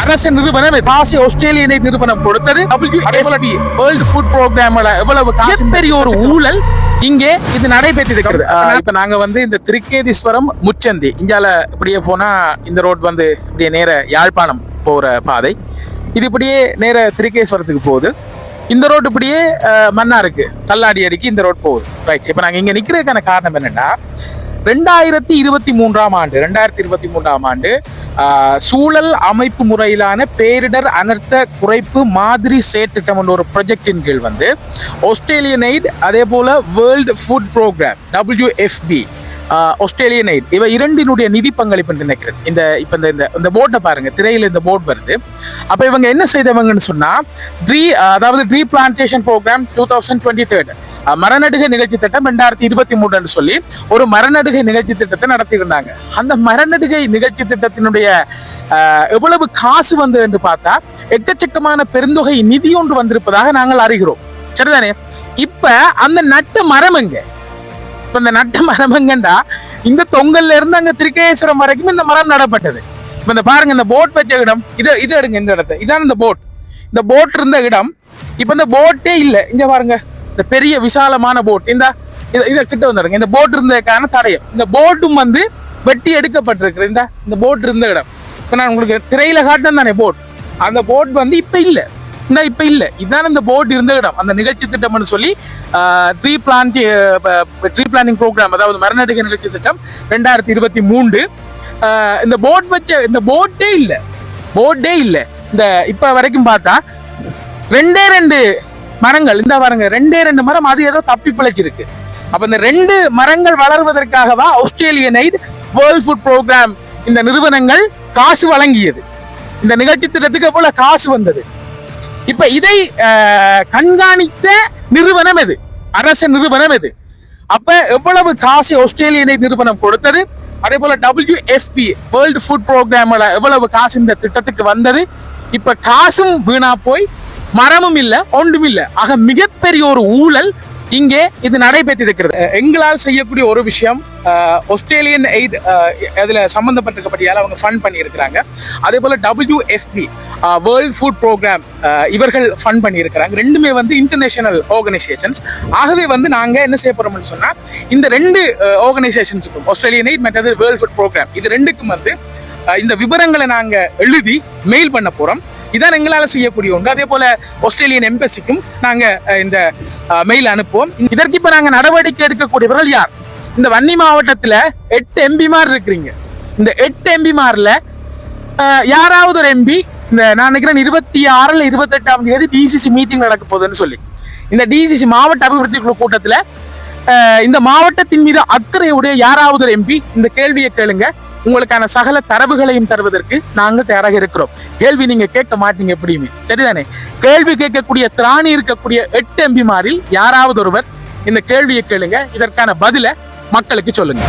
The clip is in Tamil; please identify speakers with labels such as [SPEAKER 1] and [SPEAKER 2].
[SPEAKER 1] அரசு நிறுவனம் காசு ஆஸ்திரேலிய நிறுவனம் கொடுத்தது. WFP வேர்ல்ட் ஃபுட் ப்ரோக்ராம்ல எவ்வளவு காசு, பெரிய ஒரு ஊழல் இங்கே இது நடைபெற்றிருக்கிறது. இப்ப நாங்க வந்து இந்த திருக்கேதீஸ்வரம் முச்சந்தி இங்கால இப்படியே போனா இந்த ரோட் வந்து இப்படியே நேர யாழ்ப்பாணம் போற பாதை, இது இப்படியே நேர திருக்கேஸ்வரத்துக்கு போகுது. இந்த ரோடு இப்படியே மன்னாருக்கு கல்லாடி அடிக்கு இந்த ரோட் போகுது. ரைட். இப்ப நாங்க இங்க நிக்கிறதுக்கான காரணம் என்னன்னா 2023 ஆண்டு சூழல் அமைப்பு முறையிலான பேரிடர் அனர்த்த குறைப்பு மாதிரி செயற்திட்டம் என்ற ஒரு ப்ராஜெக்டின் கீழ் வந்து ஆஸ்திரேலியன் எய்ட் அதே போல world food programme WFP Australian aid இவ இரண்டினுடைய நிதி பங்களிப்பு நினைக்கிறேன். இந்த போர்ட்டை பாருங்க, திரையில இந்த போர்ட் வருது. அப்ப இவங்க என்ன செய்தவங்கன்னு சொன்னா ட்ரீ பிளான்டேஷன் ப்ரோக்ராம் 2023 மரநடுகை நிகழ்ச்சி திட்டம் 2023 சொல்லி ஒரு மரநடுகை நிகழ்ச்சி திட்டத்தை நடத்தியிருந்தாங்க. அந்த மரநடுகை நிகழ்ச்சி திட்டத்தினுடைய எவ்வளவு காசு வந்து என்று பார்த்தா எக்கச்சக்கமான பெருந்தொகை நிதி ஒன்று வந்திருப்பதாக நாங்கள் அறிகிறோம். சரிதானே? இப்ப அந்த நட்ட மரம் எங்க? இப்ப இந்த நட்ட மரம் எங்கண்டா இந்த தொங்கல்ல இருந்து அங்க திருக்கேஸ்வரம் வரைக்கும் இந்த மரம் நடப்பட்டது. இப்ப இந்த பாருங்க, இந்த போட் வச்ச இடம் இது எடுங்க, இந்த இடத்த இதான் இந்த போட் இருந்த இடம். இப்ப இந்த போட்டே இல்ல. இங்க பாருங்க, இந்த பெரிய விசாலமான போட் இத கிட்ட வந்துருங்க. இந்த போட் இருந்ததுக்கான தடயம், இந்த போட்டும் வந்து வெட்டி எடுக்கப்பட்டிருக்கு. இந்த போட் இருந்த இடம் இப்ப நான் உங்களுக்கு திரையில காட்டினேன் தானே போட், அந்த போட் வந்து இப்ப இல்ல. இதுதான் இந்த போட் இருந்த இடம். அந்த நிகழ்ச்சி திட்டம்னு சொல்லி ட்ரீ பிளானிங் ப்ரோக்ராம், அதாவது மரநடுகை நிகழ்ச்சி திட்டம் 2023 இந்த போட்டே இல்ல. இந்த இப்ப வரைக்கும் பார்த்தா ரெண்டு மரங்கள் இந்த பாருங்க, ரெண்டு மரம் அது ஏதோ தப்பி பிழைச்சிருக்கு. அப்ப இந்த 2 மரங்கள் வளர்வதற்காகவா Australian aid world food programme இந்த நிறுவனங்கள் காசு வழங்கியது. இந்த நிகழ்ச்சி திட்டத்துக்கு போல காசு வந்தது. இப்ப இதை கண்காணித்த நிறுவனம் எது? அரசு நிறுவனம் எது? அப்ப எவ்வளவு காசு ஆஸ்திரேலியன் எய்ட் நிறுவனம் கொடுத்தது? அதே போல WFP வேர்ல்ட் ஃபுட் ப்ரோக்ராம்ல எவ்வளவு காசு இந்த திட்டத்துக்கு வந்தது? இப்ப காசும் வீணா போய் மரமும் இல்ல, ஒன்றும் இல்ல. ஆக மிகப்பெரிய ஒரு ஊழல் இங்கே இது நடைபெற்றிருக்கிறது. எங்களால் செய்யக்கூடிய ஒரு விஷயம், ஆஸ்திரேலியன் எய்ட் அதுல சம்பந்தப்பட்டிருக்கப்படியால் அவங்க ஃபண்ட் பண்ணி இருக்கிறாங்க. அதே போல WFP வேர்ல்ட் ஃபுட் ப்ரோக்ராம் இவர்கள் ஃபண்ட் பண்ணி இருக்கிறாங்க. ரெண்டுமே வந்து இன்டர்நேஷனல் ஆர்கனைசேஷன்ஸ். ஆகவே வந்து நாங்க என்ன செய்ய போறோம்னு சொன்னா, இந்த 2 ஆர்கனைசேஷன்ஸுக்கும் ஆஸ்திரேலியன் எய்ட் மற்றது வேர்ல்ட் ஃபுட் ப்ரோக்ராம் இது ரெண்டுக்கும் வந்து இந்த விவரங்களை நாங்க எழுதி மெயில் பண்ண போறோம். இதான் எங்களால செய்யக்கூடிய ஒன்று. அதே போல ஆஸ்திரேலியன் எம்பசிக்கும் நாங்க இந்த மெயில் அனுப்புவோம். இதற்கு இப்ப நாங்க நடவடிக்கை எடுக்கக்கூடியவர்கள் யார்? இந்த வன்னி மாவட்டத்துல 8 எம்பிமார் இருக்கிறீங்க. இந்த 8 எம்பிமார்ல யாராவது ஒரு எம்பி, இந்த நான் நினைக்கிறேன் 26 இல்ல 28ஆம் தேதி DCC மீட்டிங் நடக்க போகுதுன்னு சொல்லி, இந்த DCC மாவட்ட அபிவிருத்தி குழு கூட்டத்துல இந்த மாவட்டத்தின் மீது அக்கறையுடைய யாராவது ஒரு எம்பி இந்த கேள்வியை கேளுங்க. உங்களுக்கான சகல தரவுகளையும் தருவதற்கு நாங்கள் தயாராக இருக்கிறோம். கேள்வி நீங்க கேட்க மாட்டீங்க எப்படியுமே, சரிதானே? கேள்வி கேட்கக்கூடிய திராணி இருக்கக்கூடிய 8 எம்பிமாரில் யாராவது ஒருவர் இந்த கேள்வியை கேளுங்க. இதற்கான பதில மக்களுக்கு சொல்லுங்க.